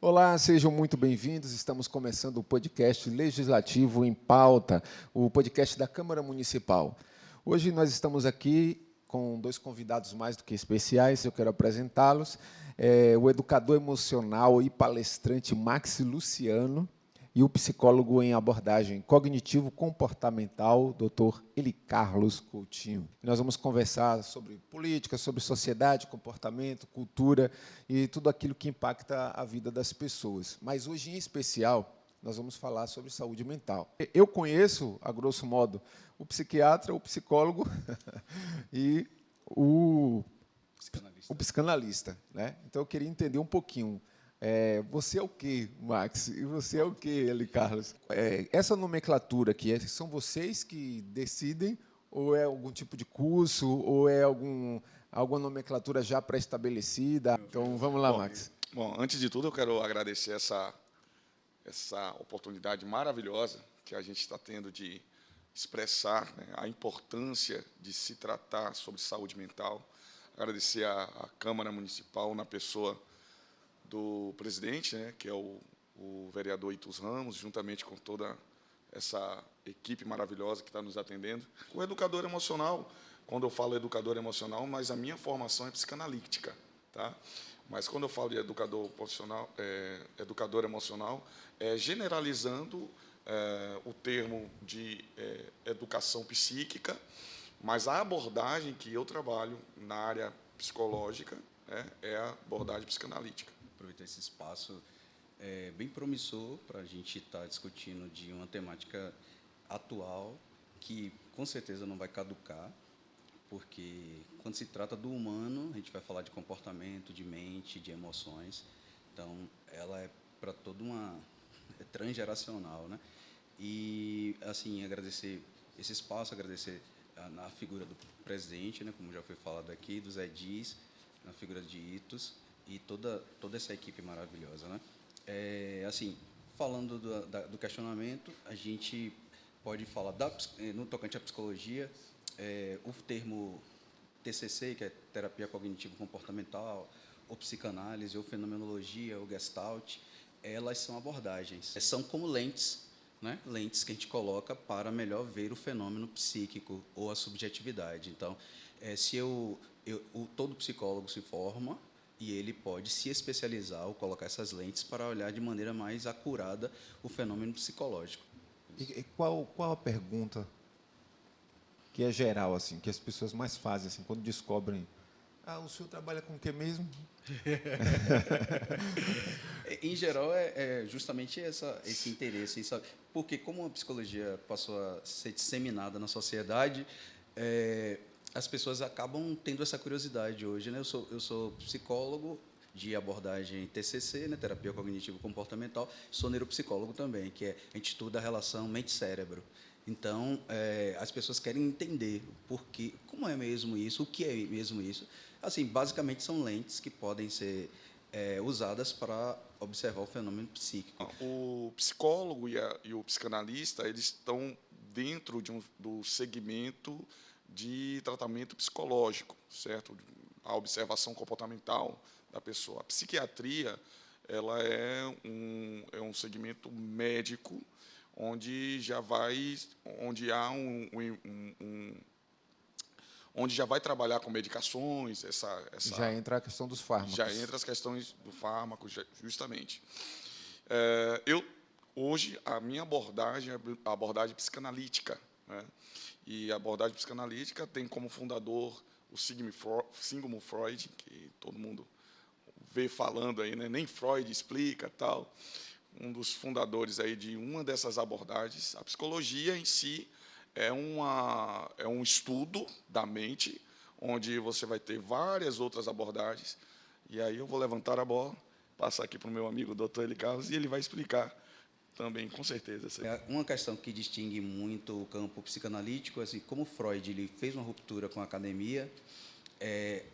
Olá, sejam muito bem-vindos. Estamos começando o podcast Legislativo em Pauta, o podcast da Câmara Municipal. Hoje nós estamos aqui com dois convidados mais do que especiais, eu quero apresentá-los. O educador emocional e palestrante Maxi Luciano e o psicólogo em abordagem cognitivo-comportamental, Dr. Eli Carlos Coutinho. Nós vamos conversar sobre política, sobre sociedade, comportamento, cultura e tudo aquilo que impacta a vida das pessoas. Mas hoje, em especial, nós vamos falar sobre saúde mental. Eu conheço, a grosso modo, o psiquiatra, o psicólogo e o psicanalista, né? Então, eu queria entender um pouquinho. Você é o quê, Max? E você é o quê, Eli Carlos? Essa nomenclatura aqui, são vocês que decidem ou é algum tipo de curso ou é alguma nomenclatura já pré-estabelecida? Então, vamos lá, Max. Bom, antes de tudo, eu quero agradecer essa oportunidade maravilhosa que a gente está tendo de expressar, né, a importância de se tratar sobre saúde mental. Agradecer à Câmara Municipal, na pessoa do presidente, né, que é o vereador Itus Ramos, juntamente com toda essa equipe maravilhosa que está nos atendendo. O educador emocional, quando eu falo educador emocional, mas a minha formação é psicanalítica, tá? Mas quando eu falo de educador emocional, generalizando o termo de educação psíquica, mas a abordagem que eu trabalho na área psicológica, né, é a abordagem psicanalítica. Aproveitar esse espaço bem promissor para a gente estar discutindo de uma temática atual que, com certeza, não vai caducar, porque, quando se trata do humano, a gente vai falar de comportamento, de mente, de emoções. Então, ela é para toda uma... é transgeracional, né? E, assim, agradecer esse espaço, agradecer na figura do presidente, né, como já foi falado aqui, dos edis, na figura de Itus, e toda essa equipe maravilhosa, né? Assim, falando do questionamento, a gente pode falar, no tocante à psicologia, o termo TCC, que é terapia cognitivo-comportamental, ou psicanálise, ou fenomenologia, ou gestalt, elas são abordagens, são como lentes, né? Lentes que a gente coloca para melhor ver o fenômeno psíquico ou a subjetividade. Então, todo psicólogo se forma e ele pode se especializar ou colocar essas lentes para olhar de maneira mais acurada o fenômeno psicológico. E qual a pergunta que é geral, assim, que as pessoas mais fazem assim, quando descobrem: o senhor trabalha com o que mesmo? Em geral, é justamente esse interesse, sabe? Porque, como a psicologia passou a ser disseminada na sociedade, as pessoas acabam tendo essa curiosidade hoje, né? Eu sou psicólogo de abordagem TCC, né, terapia cognitivo-comportamental, sou neuropsicólogo também, a gente estuda a relação mente-cérebro. Então, as pessoas querem entender como é mesmo isso, o que é mesmo isso. Assim, basicamente, são lentes que podem ser usadas para observar o fenômeno psíquico. O psicólogo e o psicanalista, eles estão dentro do segmento de tratamento psicológico, certo? A observação comportamental da pessoa. A psiquiatria, ela é um segmento médico, onde já vai trabalhar com medicações, Já entra a questão dos fármacos. Já entra as questões do fármaco, justamente. Hoje, a minha abordagem é a abordagem psicanalítica, né? E a abordagem psicanalítica tem como fundador o Sigmund Freud, que todo mundo vê falando aí, né? Nem Freud explica, tal. Um dos fundadores aí de uma dessas abordagens. A psicologia em si é um estudo da mente, onde você vai ter várias outras abordagens. E aí eu vou levantar a bola, passar aqui para o meu amigo Dr. Eli Carlos, e ele vai explicar também, com certeza. Uma questão que distingue muito o campo psicanalítico, assim, como Freud ele fez uma ruptura com a academia,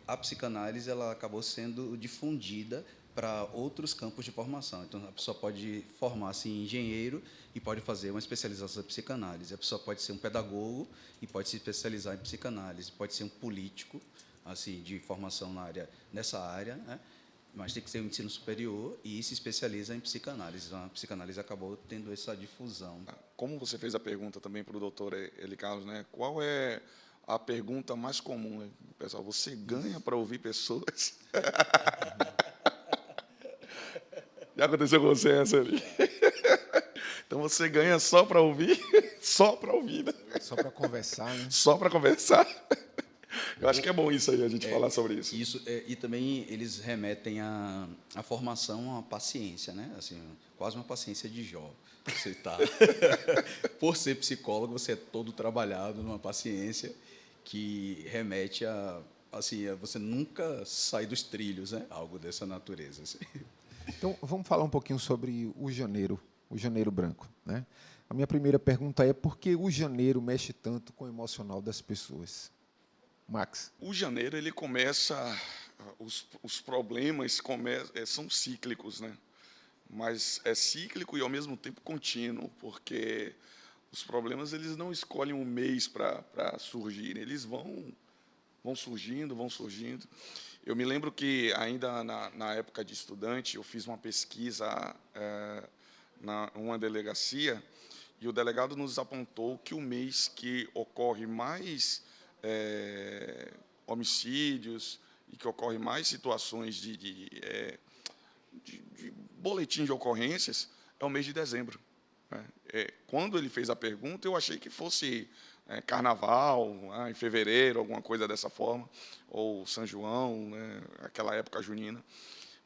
a psicanálise ela acabou sendo difundida para outros campos de formação. Então, a pessoa pode formar-se em engenheiro e pode fazer uma especialização em psicanálise. A pessoa pode ser um pedagogo e pode se especializar em psicanálise. Pode ser um político, assim, de formação nessa área, né? mas tem que ser o ensino superior e se especializa em psicanálise. Então, a psicanálise acabou tendo essa difusão. Como você fez a pergunta também para o doutor Eli Carlos, né? Qual é a pergunta mais comum, né? Pessoal, você ganha para ouvir pessoas? Já aconteceu com você essa ali? Então você ganha só para ouvir? Só para ouvir, né? Só para conversar, né? Só para conversar. Eu acho que é bom isso aí, a gente falar sobre isso. E também eles remetem à formação, à paciência, né? Assim, quase uma paciência de Jó. Você tá, por ser psicólogo, você é todo trabalhado numa paciência que remete a você nunca sai dos trilhos, né? Algo dessa natureza. Assim. Então, vamos falar um pouquinho sobre o janeiro branco, né? A minha primeira pergunta é por que o janeiro mexe tanto com o emocional das pessoas? Max. O janeiro, ele começa, os problemas são cíclicos, né? Mas é cíclico e, ao mesmo tempo, contínuo, porque os problemas eles não escolhem um mês para surgir, eles vão surgindo, vão surgindo. Eu me lembro que, ainda na época de estudante, eu fiz uma pesquisa numa delegacia e o delegado nos apontou que o mês que ocorre mais homicídios e que ocorre mais situações de boletim de ocorrências é o mês de dezembro. Né? Quando ele fez a pergunta, eu achei que fosse carnaval, em fevereiro, alguma coisa dessa forma, ou São João, né? Aquela época junina.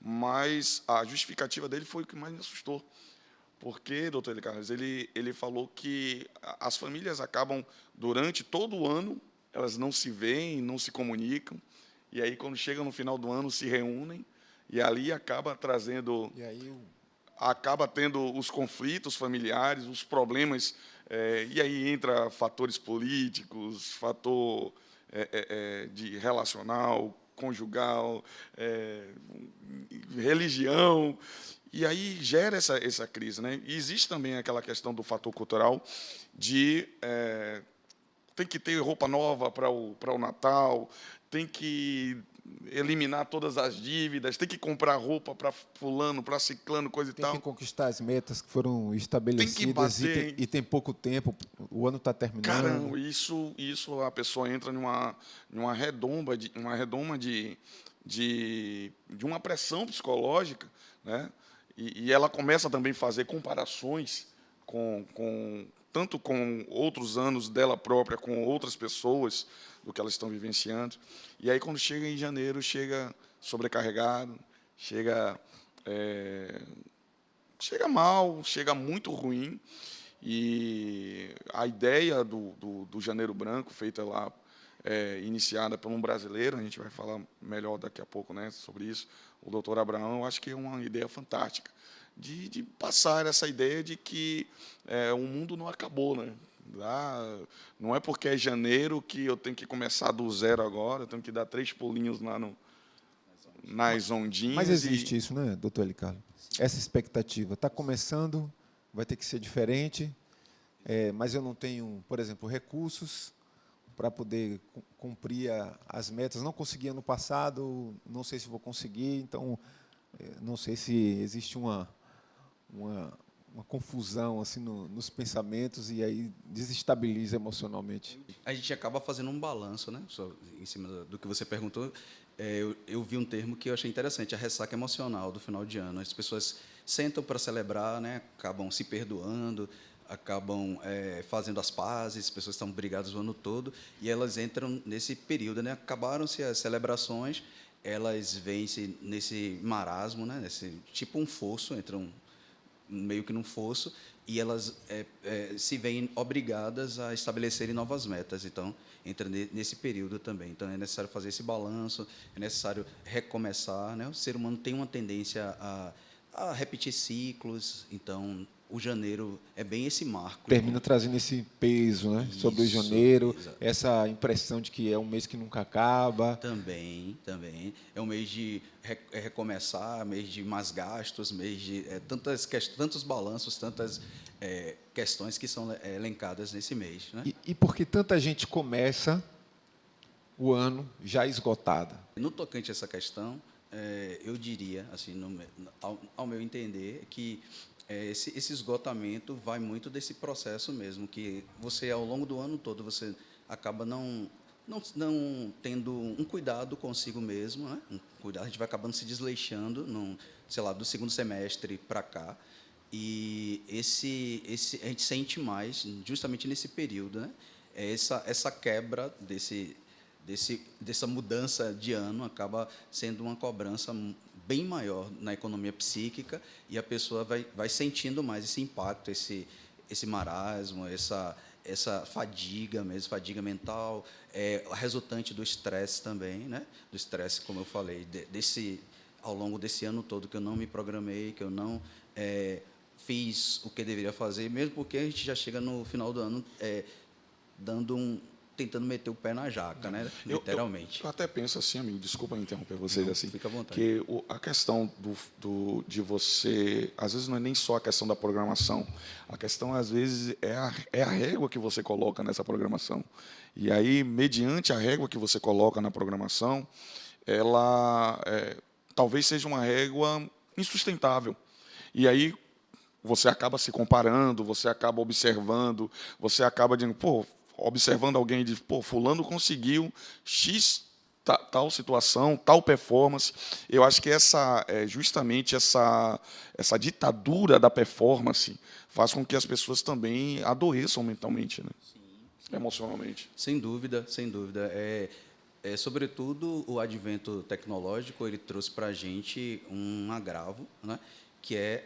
Mas a justificativa dele foi o que mais me assustou. Porque, doutor Eli Carlos, ele falou que as famílias acabam, durante todo o ano, elas não se veem, não se comunicam, e aí, quando chega no final do ano, se reúnem, e ali acaba trazendo... acaba tendo os conflitos familiares, os problemas, e aí entra fatores políticos, fator de relacional, conjugal, religião, e aí gera essa crise, né? E existe também aquela questão do fator cultural de tem que ter roupa nova para o Natal, tem que eliminar todas as dívidas, tem que comprar roupa para fulano, para ciclano, coisa e tal. Tem que conquistar as metas que foram estabelecidas e tem pouco tempo, o ano está terminando. Caramba, isso a pessoa entra numa redoma de uma pressão psicológica, né? E ela começa também a fazer comparações tanto com outros anos dela própria, com outras pessoas, do que elas estão vivenciando. E aí, quando chega em janeiro, chega sobrecarregado, chega mal, chega muito ruim. E a ideia do Janeiro Branco, feita lá, iniciada por um brasileiro, a gente vai falar melhor daqui a pouco, né, sobre isso, o doutor Abraão, eu acho que é uma ideia fantástica, de passar essa ideia de que o mundo não acabou, né? Não é porque é janeiro que eu tenho que começar do zero agora, eu tenho que dar 3 pulinhos lá nas ondinhas. Mas existe isso, né, doutor Eli Carlos? Essa expectativa está começando, vai ter que ser diferente, mas eu não tenho, por exemplo, recursos para poder cumprir as metas. Não consegui ano passado, não sei se vou conseguir, então não sei se existe uma confusão assim nos pensamentos e aí desestabiliza emocionalmente. A gente acaba fazendo um balanço, né? Só em cima do que você perguntou, eu vi um termo que eu achei interessante, a ressaca emocional do final de ano. As pessoas sentam para celebrar, né? Acabam se perdoando, acabam fazendo as pazes, as pessoas estão brigadas o ano todo e elas entram nesse período, né? Acabaram-se as celebrações, elas vêm-se nesse marasmo, né? Nesse tipo um fosso, entram meio que num fosso, e elas se veem obrigadas a estabelecerem novas metas. Então, entra nesse período também. Então, é necessário fazer esse balanço, é necessário recomeçar, né? O ser humano tem uma tendência a repetir ciclos, então o janeiro é bem esse marco. Termina trazendo esse peso, né, sobre o janeiro, exato. Essa impressão de que é um mês que nunca acaba. Também. É um mês de recomeçar, mês de mais gastos, mês de tantos balanços, tantas questões que são elencadas nesse mês. Né? E por que tanta gente começa o ano já esgotada? No tocante a essa questão, eu diria, assim, ao meu entender, que esse esgotamento vai muito desse processo mesmo, que você, ao longo do ano todo, você acaba não tendo um cuidado consigo mesmo, né? A gente vai acabando se desleixando, sei lá, do segundo semestre para cá, e a gente sente mais justamente nesse período, né? Essa quebra dessa mudança de ano acaba sendo uma cobrança bem maior na economia psíquica, e a pessoa vai sentindo mais esse impacto, esse marasmo, essa fadiga mesmo, fadiga mental, resultante do estresse também, né? Do estresse, como eu falei, ao longo desse ano todo, que eu não me programei, que eu não fiz o que deveria fazer, mesmo porque a gente já chega no final do ano tentando meter o pé na jaca, né? Literalmente. Eu até penso assim, amigo, desculpa interromper vocês, Não, assim, fica à vontade. que a questão de você, às vezes não é nem só a questão da programação, a questão às vezes é a régua que você coloca nessa programação. E aí, mediante a régua que você coloca na programação, ela talvez seja uma régua insustentável. E aí você acaba se comparando, você acaba observando, você acaba dizendo, pô, observando alguém e diz, pô, fulano conseguiu X tal situação, tal performance. Eu acho que justamente essa ditadura da performance faz com que as pessoas também adoeçam mentalmente, né? Sim. Emocionalmente. Sem dúvida, sem dúvida. Sobretudo, o advento tecnológico ele trouxe para a gente um agravo, né? Que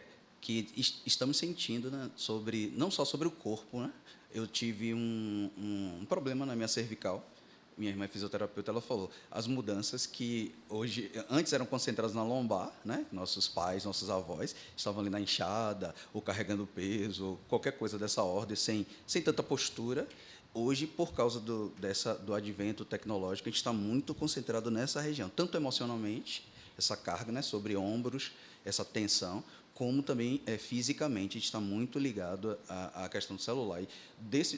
estamos sentindo, né? Não só sobre o corpo, né? Eu tive um problema na minha cervical. Minha irmã é fisioterapeuta, ela falou as mudanças que antes eram concentradas na lombar, né? Nossos pais, nossos avós estavam ali na enxada, ou carregando peso, ou qualquer coisa dessa ordem, sem tanta postura. Hoje, por causa do advento tecnológico, a gente está muito concentrado nessa região, tanto emocionalmente, essa carga, né, sobre ombros, essa tensão, como também fisicamente, a gente está muito ligado à questão do celular. E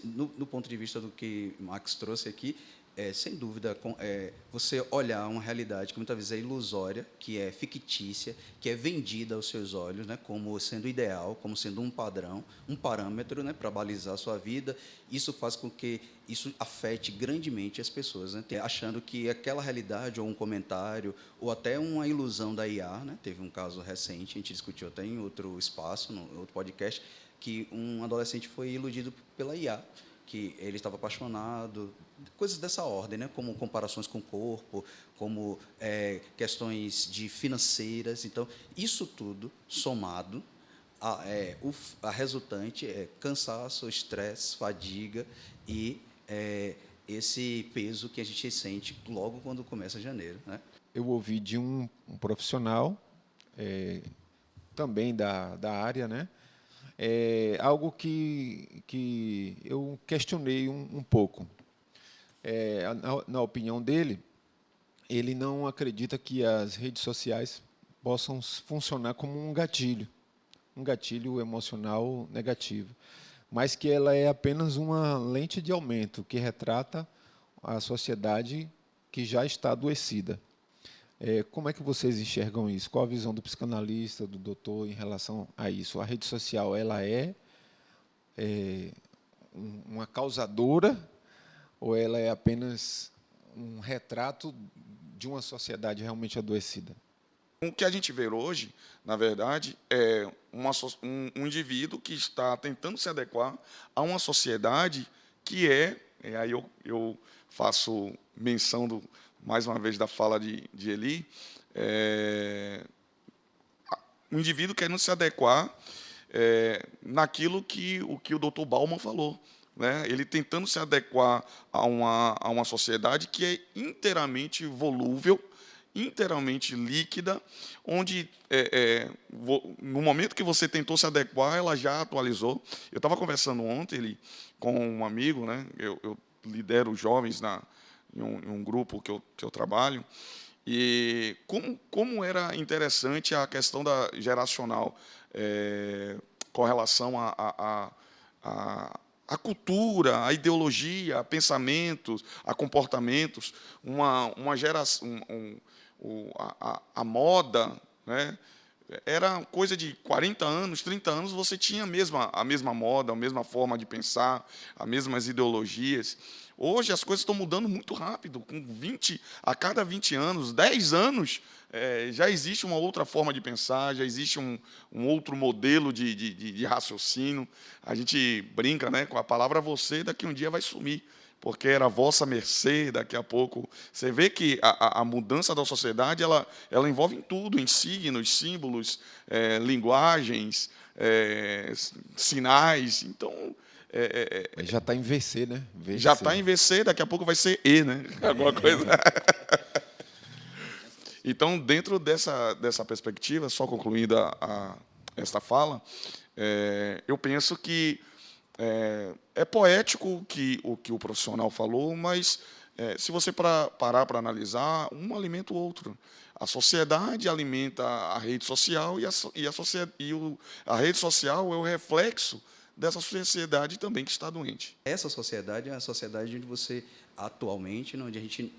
no ponto de vista do que Max trouxe aqui, sem dúvida, você olhar uma realidade que muitas vezes é ilusória, que é fictícia, que é vendida aos seus olhos, né, como sendo ideal, como sendo um padrão, um parâmetro, né, para balizar a sua vida. Isso faz com que isso afete grandemente as pessoas, né, achando que aquela realidade, ou um comentário, ou até uma ilusão da IA, né, teve um caso recente, a gente discutiu até em outro espaço, no outro podcast, que um adolescente foi iludido pela IA, que ele estava apaixonado, coisas dessa ordem, né? Como comparações com o corpo, como questões financeiras. Então, isso tudo somado, a resultante é cansaço, estresse, fadiga e esse peso que a gente sente logo quando começa janeiro, né? Eu ouvi de um profissional, também da área, né? Algo que eu questionei um pouco. Na opinião dele, ele não acredita que as redes sociais possam funcionar como um gatilho emocional negativo, mas que ela é apenas uma lente de aumento que retrata a sociedade que já está adoecida. Como é que vocês enxergam isso? Qual a visão do psicanalista, do doutor, em relação a isso? A rede social ela é uma causadora ou ela é apenas um retrato de uma sociedade realmente adoecida? O que a gente vê hoje, na verdade, é um indivíduo que está tentando se adequar a uma sociedade que aí eu faço menção mais uma vez da fala de Eli, um indivíduo querendo se adequar naquilo que o Dr. Bauman falou, né? Ele tentando se adequar a uma sociedade que é inteiramente volúvel, inteiramente líquida, onde no momento que você tentou se adequar, ela já atualizou. Eu estava conversando ontem com um amigo, né? Eu lidero jovens em um grupo que eu trabalho, e como era interessante a questão geracional com relação à cultura, à ideologia, a pensamentos, a comportamentos, uma geração, a moda, né? Era coisa de 40 anos, 30 anos, você tinha a mesma moda, a mesma forma de pensar, as mesmas ideologias. Hoje as coisas estão mudando muito rápido, a cada 20 anos, 10 anos, já existe uma outra forma de pensar, já existe um outro modelo de raciocínio. A gente brinca, né, com a palavra você, daqui um dia vai sumir, porque era vossa mercê, daqui a pouco. Você vê que a mudança da sociedade ela envolve em tudo, em signos, símbolos, linguagens, sinais. Então, Mas já está em VC, né? já está em VC, daqui a pouco vai ser E, né? Alguma coisa. Então, dentro dessa perspectiva, só concluindo esta fala, eu penso que é poético o que o profissional falou, mas se você parar para analisar, um alimenta o outro. A sociedade alimenta a rede social a rede social é o reflexo dessa sociedade também que está doente. Essa sociedade é a sociedade onde você, atualmente, onde a gente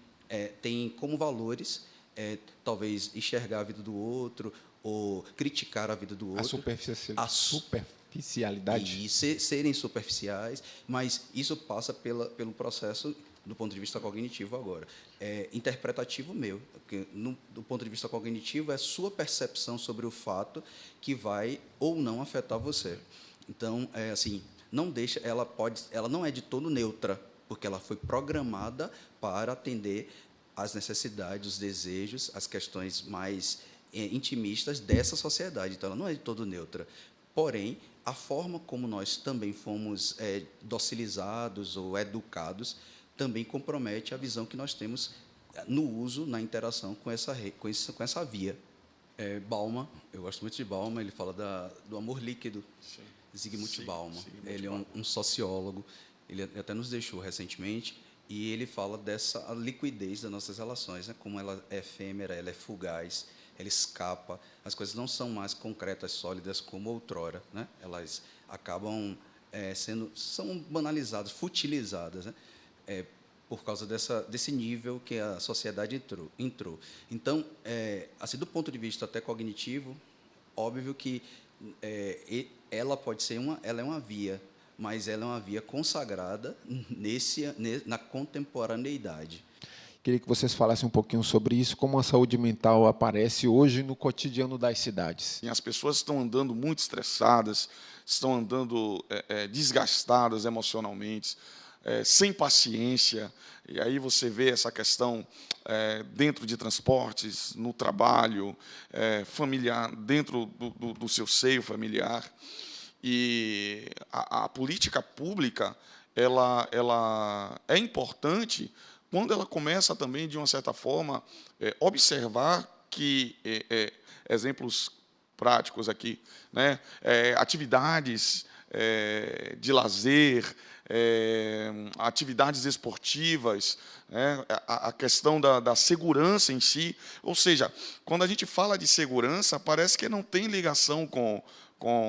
tem como valores, talvez, enxergar a vida do outro ou criticar a vida do outro. A superficialidade. E serem superficiais, mas isso passa pelo processo do ponto de vista cognitivo agora. Interpretativo meu, porque do ponto de vista cognitivo é sua percepção sobre o fato que vai ou não afetar você. Então, assim, ela não é de todo neutra, porque ela foi programada para atender às necessidades, os desejos, as questões mais intimistas dessa sociedade. Então, ela não é de todo neutra. Porém, a forma como nós também fomos docilizados ou educados também compromete a visão que nós temos no uso, na interação com essa via. Bauman, eu gosto muito de Bauman, ele fala do amor líquido. Sim. Zygmunt Bauman. Ele é um sociólogo, ele até nos deixou recentemente, e ele fala dessa liquidez das nossas relações, né? Como ela é efêmera, ela é fugaz, ela escapa, as coisas não são mais concretas, sólidas como outrora, né? Elas acabam são banalizadas, futilizadas, né? Por causa desse nível que a sociedade entrou. Então, assim, do ponto de vista até cognitivo, óbvio que ela pode ser ela é uma via, mas ela é uma via consagrada na contemporaneidade. Queria que vocês falassem um pouquinho sobre isso, como a saúde mental aparece hoje no cotidiano das cidades. E as pessoas estão andando muito estressadas, estão andando desgastadas emocionalmente, sem paciência, e aí você vê essa questão dentro de transportes, no trabalho, familiar, dentro do seu seio familiar. E a política pública ela é importante quando ela começa também, de uma certa forma, observar que, exemplos práticos aqui, né, atividades de lazer, atividades esportivas, né, a questão da segurança em si. Ou seja, quando a gente fala de segurança, parece que não tem ligação com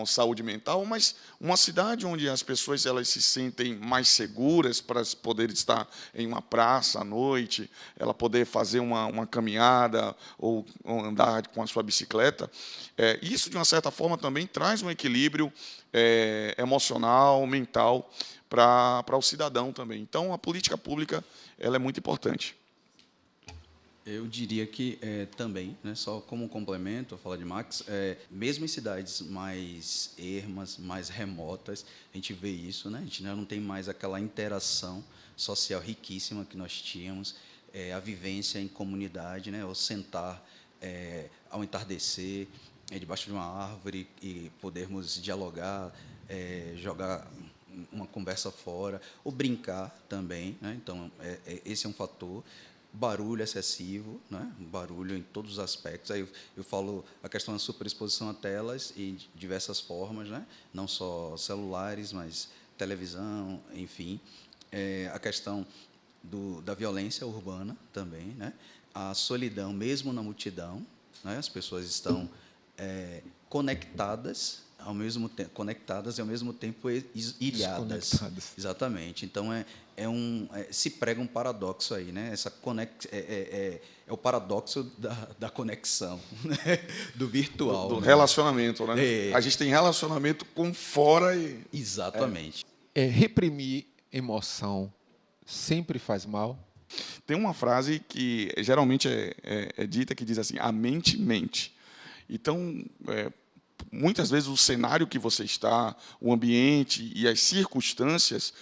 saúde mental, mas uma cidade onde as pessoas elas se sentem mais seguras para poder estar em uma praça à noite, ela poder fazer uma caminhada ou andar com a sua bicicleta, isso, de uma certa forma, também traz um equilíbrio emocional, mental, para o cidadão também. Então, a política pública ela é muito importante. Eu diria que também, né, só como um complemento a falar de Max, mesmo em cidades mais ermas, mais remotas, a gente vê isso, né? A gente não tem mais aquela interação social riquíssima que nós tínhamos, a vivência em comunidade, né? Ou sentar ao entardecer, debaixo de uma árvore e podermos dialogar, jogar uma conversa fora, ou brincar também, né? Então, esse é um fator. Barulho excessivo, né? Barulho em todos os aspectos. Aí eu falo a questão da superexposição a telas e de diversas formas, né? Não só celulares, mas televisão, enfim. A questão da violência urbana também, né? A solidão, mesmo na multidão, né? As pessoas estão conectadas ao mesmo tempo conectadas e ao mesmo tempo ilhadas. Desconectadas. Exatamente. Então se prega um paradoxo aí, né? É o paradoxo da conexão, né? Do virtual, Do né? relacionamento, né? É. A gente tem relacionamento com fora e Exatamente. Reprimir emoção sempre faz mal? tem uma frase que geralmente é dita que diz assim: a mente mente. Então, muitas vezes o cenário que você está, o ambiente e as circunstâncias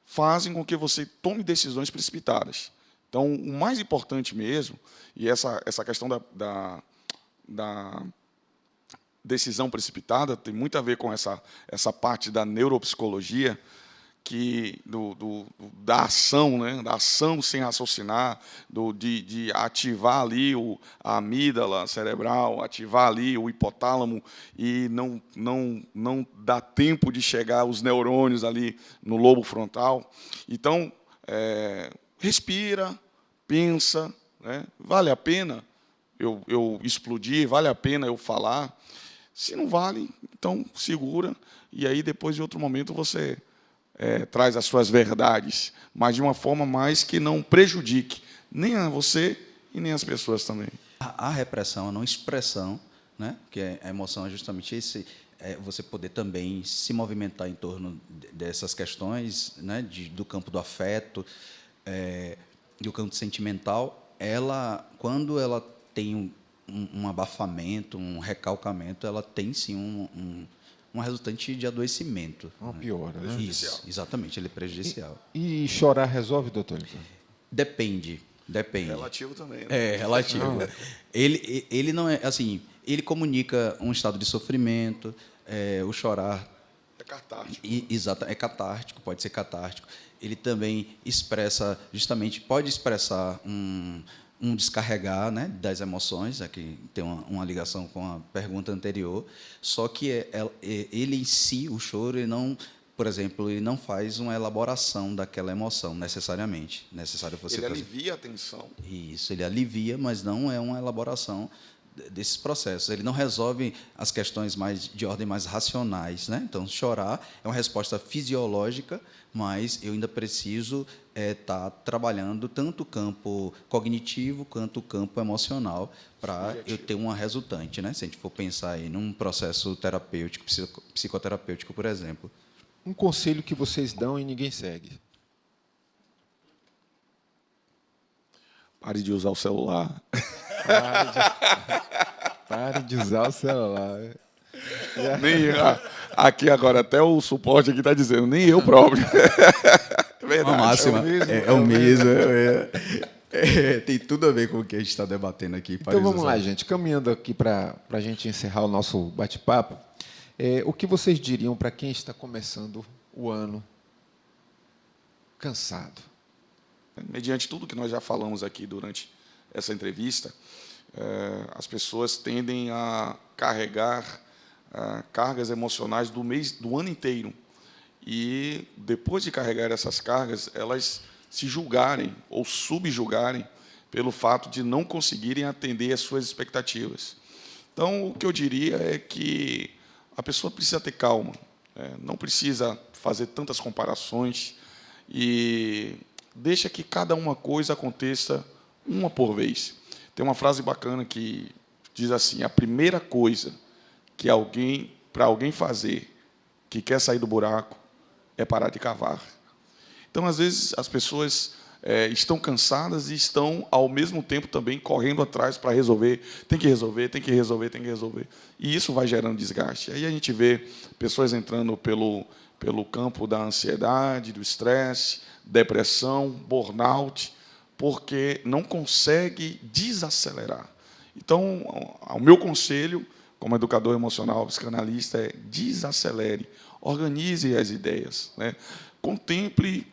fazem com que você tome decisões precipitadas. Então, o mais importante mesmo, e essa questão da decisão precipitada tem muito a ver com essa parte da neuropsicologia, da ação, né? Da ação sem raciocinar, de ativar ali a amígdala cerebral, ativar ali o hipotálamo e não dá tempo de chegar os neurônios ali no lobo frontal. Então, respira, pensa, né? Vale a pena eu explodir, vale a pena eu falar? Se não vale, então segura, e aí depois, em outro momento, você traz as suas verdades, mas de uma forma mais que não prejudique nem a você e nem as pessoas também. A repressão, a não expressão, né? Que a emoção é justamente você poder também se movimentar em torno dessas questões, né? Do campo do afeto, do campo sentimental. Quando ela tem um abafamento, um recalcamento, ela tem sim uma resultante de adoecimento. Uma piora, né? Isso, exatamente, ele é prejudicial. E chorar resolve, doutor? Depende. Relativo também, né? É, relativo. Ele não é, assim, ele comunica um estado de sofrimento, o chorar... É catártico. Exato, é catártico, pode ser catártico. Ele também pode expressar um descarregar, né, das emoções, aqui tem uma ligação com a pergunta anterior, só que ele em si, o choro, ele não, por exemplo, ele não faz uma elaboração daquela emoção, necessariamente. Ele alivia a tensão. Isso, ele alivia, mas não é uma elaboração desses processos. Ele não resolve as questões de ordem mais racionais, né? Então, chorar é uma resposta fisiológica, mas eu ainda preciso estar trabalhando tanto o campo cognitivo quanto o campo emocional para eu ter uma resultante, né? Se a gente for pensar aí num processo terapêutico, psicoterapêutico, por exemplo. Um conselho que vocês dão e ninguém segue. Pare de usar o celular. Pare de usar o celular. Aqui agora, até o suporte aqui está dizendo, nem eu próprio. Verdade. Máxima. É o mesmo. Tem tudo a ver com o que a gente está debatendo aqui. Então vamos lá, gente. Caminhando aqui para a gente encerrar o nosso bate-papo, o que vocês diriam para quem está começando o ano cansado? Mediante tudo que nós já falamos aqui durante essa entrevista, as pessoas tendem a carregar cargas emocionais do ano inteiro. E, depois de carregar essas cargas, elas se julgarem ou subjugarem pelo fato de não conseguirem atender às suas expectativas. Então, o que eu diria é que a pessoa precisa ter calma, não precisa fazer tantas comparações e deixa que cada uma coisa aconteça uma por vez. Tem uma frase bacana que diz assim: a primeira coisa que para alguém fazer que quer sair do buraco é parar de cavar. Então, às vezes, as pessoas estão cansadas e estão, ao mesmo tempo, também correndo atrás para resolver. Tem que resolver. E isso vai gerando desgaste. Aí a gente vê pessoas entrando pelo campo da ansiedade, do estresse, depressão, burnout, porque não consegue desacelerar. Então, o meu conselho, como educador emocional, psicanalista, é desacelere, organize as ideias, né? Contemple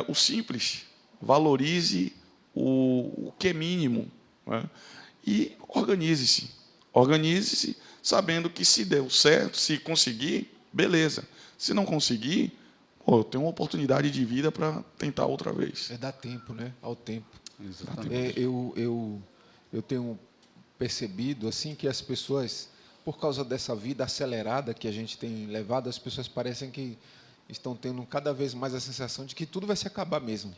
o simples, valorize o que é mínimo, né? E organize-se sabendo que, se deu certo, se conseguir, beleza. Se não conseguir, eu tenho uma oportunidade de vida para tentar outra vez. Dá tempo, né? Ao tempo. Exatamente. Eu tenho percebido assim que as pessoas por causa dessa vida acelerada que a gente tem levado, as pessoas parecem que estão tendo cada vez mais a sensação de que tudo vai se acabar mesmo.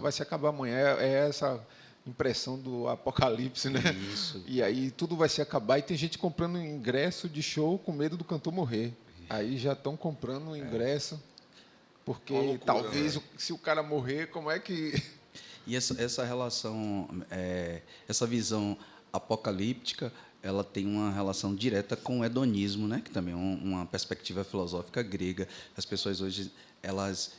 Vai se acabar amanhã. É essa impressão do apocalipse, né? Isso. E aí tudo vai se acabar e tem gente comprando ingresso de show com medo do cantor morrer. Aí já estão comprando o ingresso porque Uma loucura, talvez né? se o cara morrer, como é que... E essa relação, essa visão apocalíptica, ela tem uma relação direta com o hedonismo, né? Que também é uma perspectiva filosófica grega. As pessoas hoje elas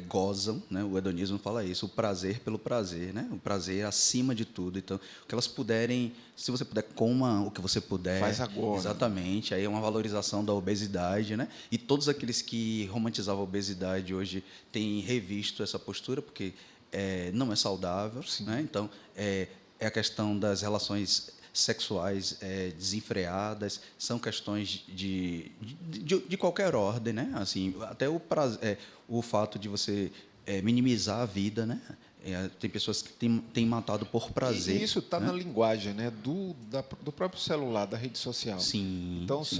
gozam, né? O hedonismo fala isso, o prazer pelo prazer, né? O prazer acima de tudo. Então, o que elas puderem, se você puder, coma o que você puder. Faz agora. Exatamente. Aí é uma valorização da obesidade, né? E todos aqueles que romantizavam a obesidade hoje têm revisto essa postura, porque não é saudável, né? Então, é a questão das relações sexuais desenfreadas, são questões de qualquer ordem, né? Assim, até o prazer, o fato de você minimizar a vida, né? Tem pessoas que têm matado por prazer. E isso está, né? na linguagem, né, do próprio celular, da rede social. Sim. Então sim.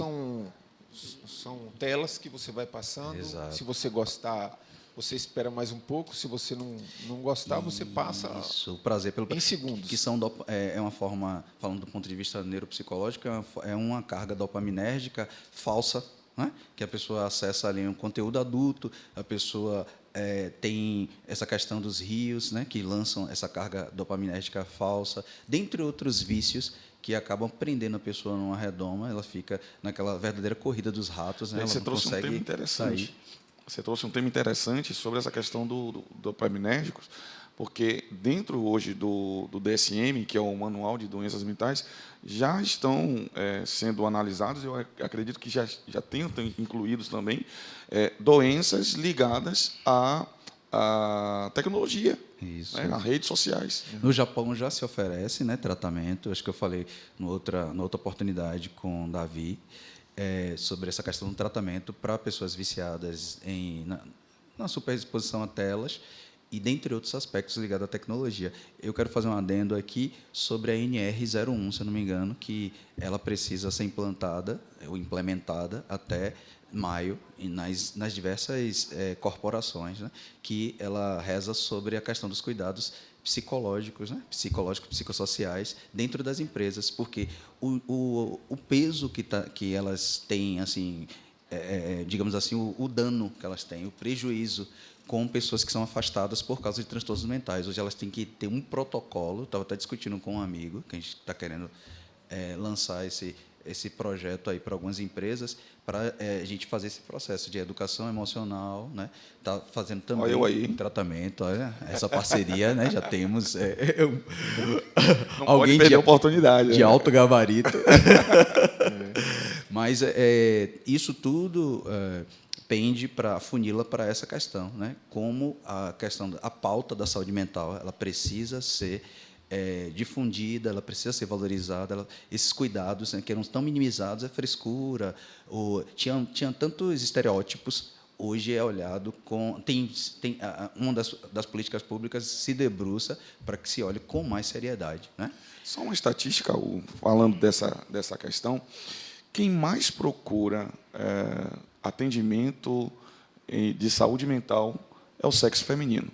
são telas que você vai passando. Exato. Se você gostar, você espera mais um pouco. Se você não gostar, você passa Isso, o prazer pelo em segundos. que são é uma forma, falando do ponto de vista neuropsicológico, é uma carga dopaminérgica falsa, né? Que a pessoa acessa ali um conteúdo adulto, a pessoa tem essa questão dos rios, né? Que lançam essa carga dopaminérgica falsa, dentre outros vícios que acabam prendendo a pessoa numa redoma, ela fica naquela verdadeira corrida dos ratos, né? Ela Você não trouxe um consegue tema interessante. sair. Você trouxe um tema interessante sobre essa questão do dopaminérgicos, porque dentro hoje do DSM, que é o Manual de Doenças Mentais, já estão sendo analisados, eu acredito que já tenham incluídos também, doenças ligadas à tecnologia, Isso. né, a redes sociais. No Japão já se oferece, né, tratamento. Acho que eu falei na outra oportunidade com o Davi sobre essa questão do tratamento para pessoas viciadas na superexposição a telas e dentre outros aspectos ligados à tecnologia. Eu quero fazer um adendo aqui sobre a NR01, se eu não me engano, que ela precisa ser implantada ou implementada até maio nas diversas corporações, né, que ela reza sobre a questão dos cuidados psicológicos, né, psicossociais dentro das empresas, porque o peso que elas têm, assim, digamos assim, o dano que elas têm, o prejuízo com pessoas que são afastadas por causa de transtornos mentais. Hoje elas têm que ter um protocolo. Estava até discutindo com um amigo que a gente está querendo lançar esse projeto aí para algumas empresas para a gente fazer esse processo de educação emocional, né? Tá fazendo também um tratamento, olha, essa parceria, né? Já temos Não alguém pode perder a oportunidade. de alto gabarito. Mas isso tudo pende para funila para essa questão, né? Como a pauta da saúde mental, ela precisa ser difundida, ela precisa ser valorizada, esses cuidados, né, que eram tão minimizados, é frescura, tinha tantos estereótipos, hoje é olhado com... uma das políticas públicas se debruça para que se olhe com mais seriedade, né? Só uma estatística, falando dessa questão, quem mais procura atendimento de saúde mental é o sexo feminino.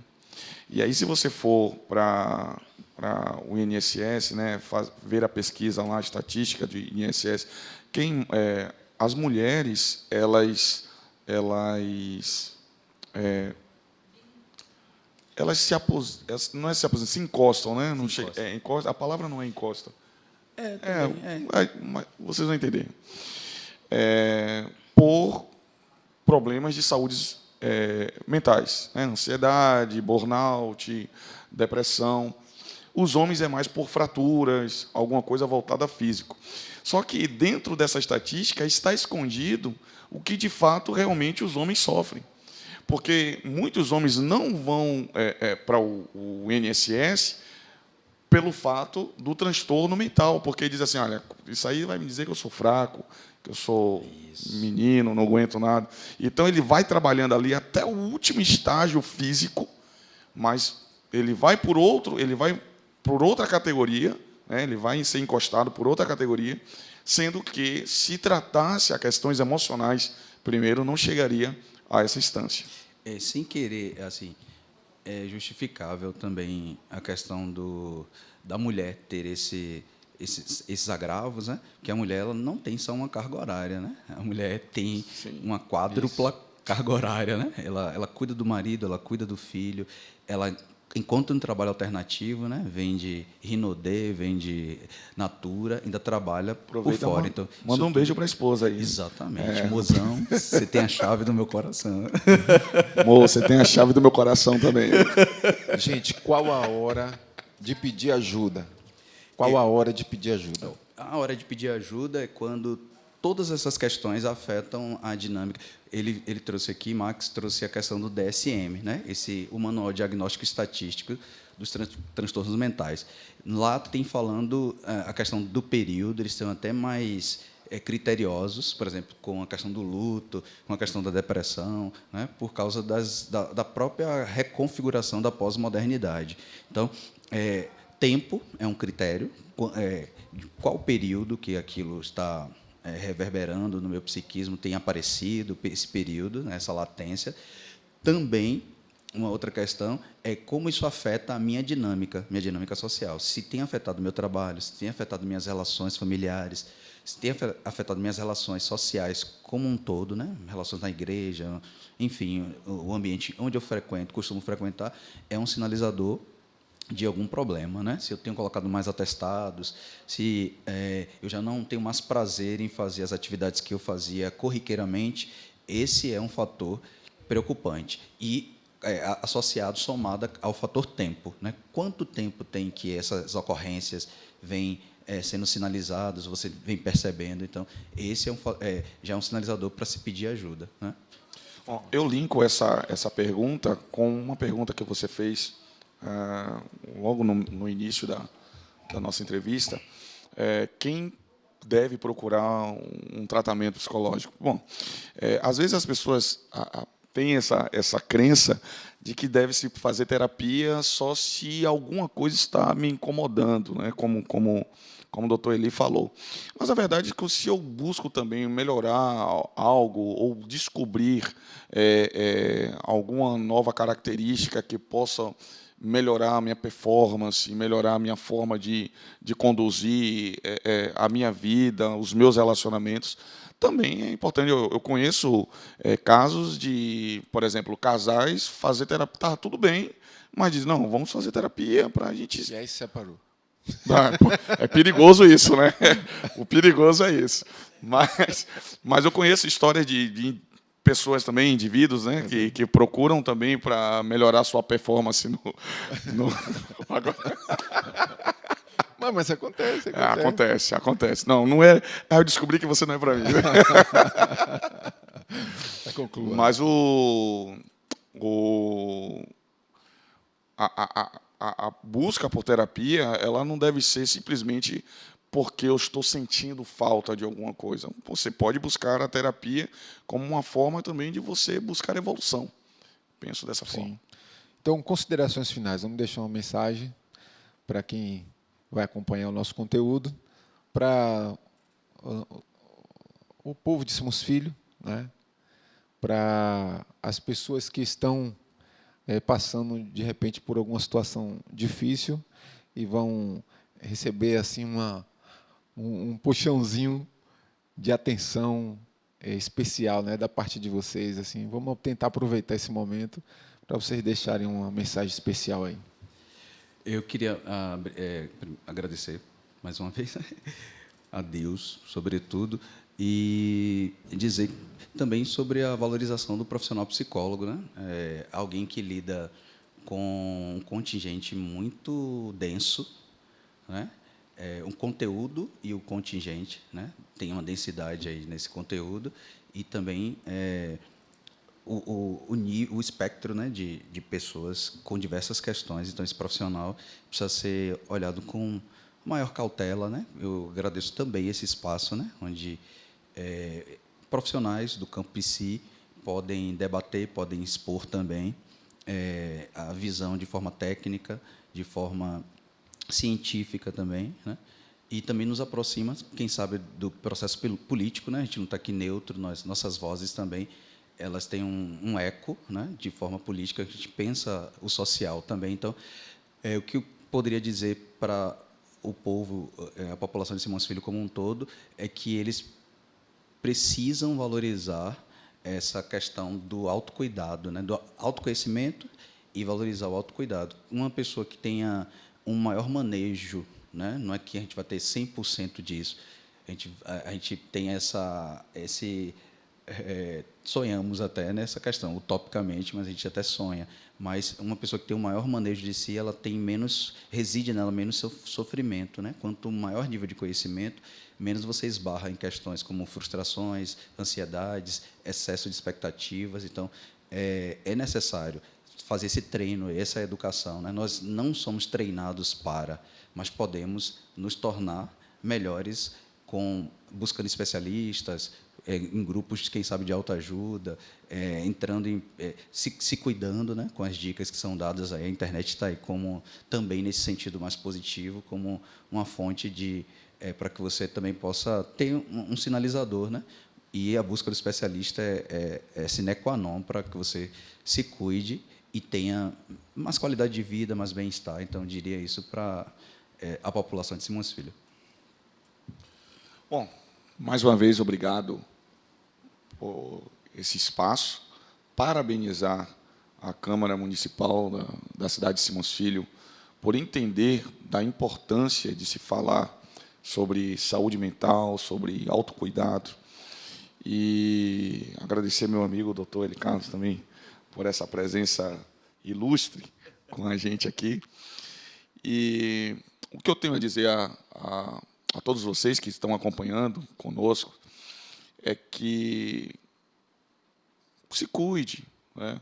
E aí, se você for para o INSS, né, ver a pesquisa lá, a estatística do INSS, as mulheres, elas se aposentam, não é se aposentam, se encostam, né? Não chega, encosta, a palavra não é encosta. Mas vocês vão entender. Por problemas de saúde mentais, né? Ansiedade, burnout, depressão. Os homens é mais por fraturas, alguma coisa voltada a físico. Só que dentro dessa estatística está escondido o que de fato realmente os homens sofrem. Porque muitos homens não vão para o INSS pelo fato do transtorno mental, porque diz assim, olha, isso aí vai me dizer que eu sou fraco, que eu sou menino, não aguento nada. Então ele vai trabalhando ali até o último estágio físico, mas ele vai por outra categoria, né? Ele vai ser encostado por outra categoria, sendo que, se tratasse a questões emocionais, primeiro não chegaria a essa instância. Sem querer, assim, é justificável também a questão da mulher ter esses agravos, né? Porque a mulher ela não tem só uma carga horária, né? A mulher tem uma quádrupla carga horária, né? Ela cuida do marido, ela cuida do filho, ela encontra um trabalho alternativo, né? Vende Rinodê, vende Natura, ainda trabalha por fora. Então, manda um beijo para a esposa aí. Exatamente. Mozão, você tem a chave do meu coração. Moço, você tem a chave do meu coração também. Gente, qual a hora de pedir ajuda? Qual a hora de pedir ajuda? A hora de pedir ajuda é quando todas essas questões afetam a dinâmica. Ele trouxe aqui, Max trouxe a questão do DSM, né? O Manual Diagnóstico Estatístico dos Transtornos Mentais. Lá tem falando a questão do período, eles são até mais criteriosos, por exemplo, com a questão do luto, com a questão da depressão, né? Por causa da própria reconfiguração da pós-modernidade. Então, tempo é um critério, qual período que aquilo está reverberando no meu psiquismo tem aparecido, esse período, né, essa latência. Também, uma outra questão é como isso afeta a minha dinâmica social. Se tem afetado o meu trabalho, se tem afetado minhas relações familiares, se tem afetado minhas relações sociais como um todo, né, relações na igreja, enfim, o ambiente onde eu costumo frequentar, é um sinalizador de algum problema, né? Se eu tenho colocado mais atestados, se eu já não tenho mais prazer em fazer as atividades que eu fazia corriqueiramente, esse é um fator preocupante. E associado, somado ao fator tempo, né? Quanto tempo tem que essas ocorrências vêm sendo sinalizadas, você vem percebendo? Então, esse já é um sinalizador para se pedir ajuda, né? Bom, eu linko essa pergunta com uma pergunta que você fez logo no início da nossa entrevista. Quem deve procurar um tratamento psicológico? Bom, às vezes as pessoas têm essa crença de que deve-se fazer terapia só se alguma coisa está me incomodando, né? Como o doutor Eli falou. Mas a verdade é que se eu busco também melhorar algo ou descobrir alguma nova característica que possa melhorar a minha performance, melhorar a minha forma de conduzir a minha vida, os meus relacionamentos, também é importante. Eu conheço casos de, por exemplo, casais fazer terapia, tá tudo bem, mas diz, não, vamos fazer terapia para a gente... E aí se separou. É perigoso isso, né? O perigoso é isso. Mas eu conheço histórias de pessoas também, indivíduos, né, que procuram também para melhorar sua performance agora. Mas acontece. Acontece. Não é. Eu descobri que você não é para mim. Conclua. Mas a busca por terapia, ela não deve ser simplesmente porque eu estou sentindo falta de alguma coisa. Você pode buscar a terapia como uma forma também de você buscar evolução. Penso dessa forma. Então, considerações finais. Vamos deixar uma mensagem para quem vai acompanhar o nosso conteúdo, para o povo de Simões Filho, né? Para as pessoas que estão passando, de repente, por alguma situação difícil e vão receber assim um puxãozinho de atenção especial, né, da parte de vocês. Assim, vamos tentar aproveitar esse momento para vocês deixarem uma mensagem especial aí. Eu queria agradecer mais uma vez a Deus, sobretudo, e dizer também sobre a valorização do profissional psicólogo, né? Alguém que lida com um contingente muito denso, né? Um conteúdo e o contingente, né? Tem uma densidade aí nesse conteúdo e também o espectro, né, de pessoas com diversas questões. Então, esse profissional precisa ser olhado com maior cautela, né? Eu agradeço também esse espaço, né, onde profissionais do campo psi podem debater, podem expor também a visão de forma técnica, de forma científica também, né? e também nos aproxima, quem sabe, do processo político, né? A gente não está aqui neutro, nossas vozes também, elas têm um eco, né? De forma política, a gente pensa o social também. Então, o que eu poderia dizer para o povo, a população de Simões Filho como um todo, é que eles precisam valorizar essa questão do autocuidado, né? Do autoconhecimento e valorizar o autocuidado. Uma pessoa que tenha um maior manejo, né? Não é que a gente vai ter 100% disso. A gente tem sonhamos até nessa questão, utopicamente, mas a gente até sonha. Mas uma pessoa que tem um maior manejo de si, ela tem reside nela menos sofrimento, né? Quanto maior nível de conhecimento, menos você esbarra em questões como frustrações, ansiedades, excesso de expectativas. Então, é necessário fazer esse treino, essa educação, né? Nós não somos treinados mas podemos nos tornar melhores buscando especialistas, em grupos, quem sabe, de autoajuda, entrando se cuidando, né, com as dicas que são dadas aí. A internet está aí também nesse sentido mais positivo, como uma fonte para que você também possa ter um sinalizador, né? E a busca do especialista é sine qua non para que você se cuide e tenha mais qualidade de vida, mais bem-estar. Então, eu diria isso para a população de Simões Filho. Bom, mais uma vez, obrigado por esse espaço. Parabenizar a Câmara Municipal da cidade de Simões Filho por entender da importância de se falar sobre saúde mental, sobre autocuidado. E agradecer meu amigo, doutor Eli Carlos, também, por essa presença ilustre com a gente aqui. E o que eu tenho a dizer a todos vocês que estão acompanhando conosco é que se cuide, né?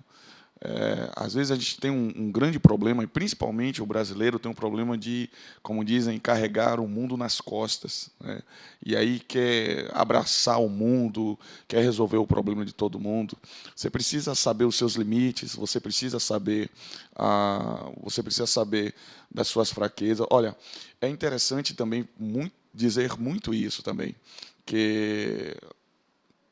Às vezes a gente tem um grande problema, e principalmente o brasileiro tem um problema de, como dizem, carregar o mundo nas costas, né? E aí quer abraçar o mundo, quer resolver o problema de todo mundo. Você precisa saber os seus limites, você precisa saber das suas fraquezas. Olha, é interessante também dizer muito isso também, que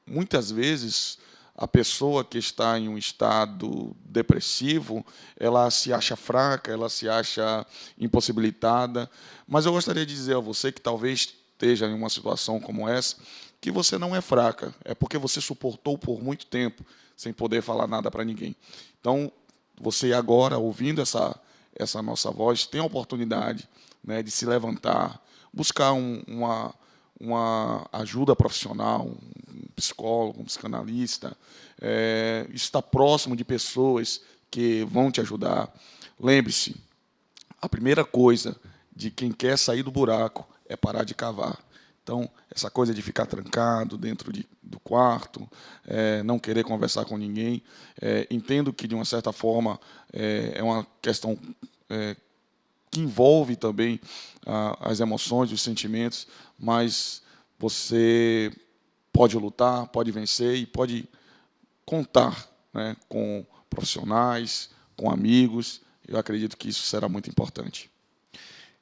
muitas vezes a pessoa que está em um estado depressivo, ela se acha fraca, ela se acha impossibilitada. Mas eu gostaria de dizer a você que talvez esteja em uma situação como essa, que você não é fraca, é porque você suportou por muito tempo sem poder falar nada para ninguém. Então, você agora, ouvindo essa nossa voz, tem a oportunidade, né, de se levantar, buscar uma ajuda profissional, um psicólogo, um psicanalista, estar próximo de pessoas que vão te ajudar. Lembre-se, a primeira coisa de quem quer sair do buraco é parar de cavar. Então, essa coisa de ficar trancado dentro do quarto, não querer conversar com ninguém, entendo que, de uma certa forma, é uma questão que envolve também as emoções, os sentimentos, mas você pode lutar, pode vencer e pode contar, né, com profissionais, com amigos. Eu acredito que isso será muito importante.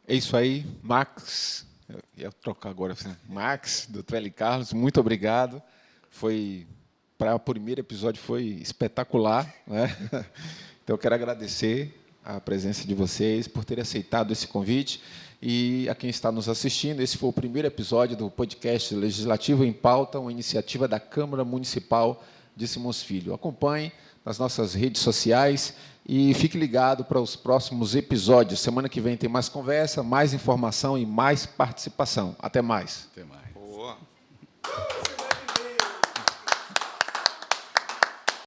É isso aí, Max. Eu ia trocar agora. Max, doutor Eli Carlos, muito obrigado. Para o primeiro episódio foi espetacular, né? Então, eu quero agradecer a presença de vocês, por terem aceitado esse convite. E a quem está nos assistindo, esse foi o primeiro episódio do podcast Legislativo em Pauta, uma iniciativa da Câmara Municipal de Simões Filho. Acompanhe nas nossas redes sociais e fique ligado para os próximos episódios. Semana que vem tem mais conversa, mais informação e mais participação. Até mais. Até mais. Boa.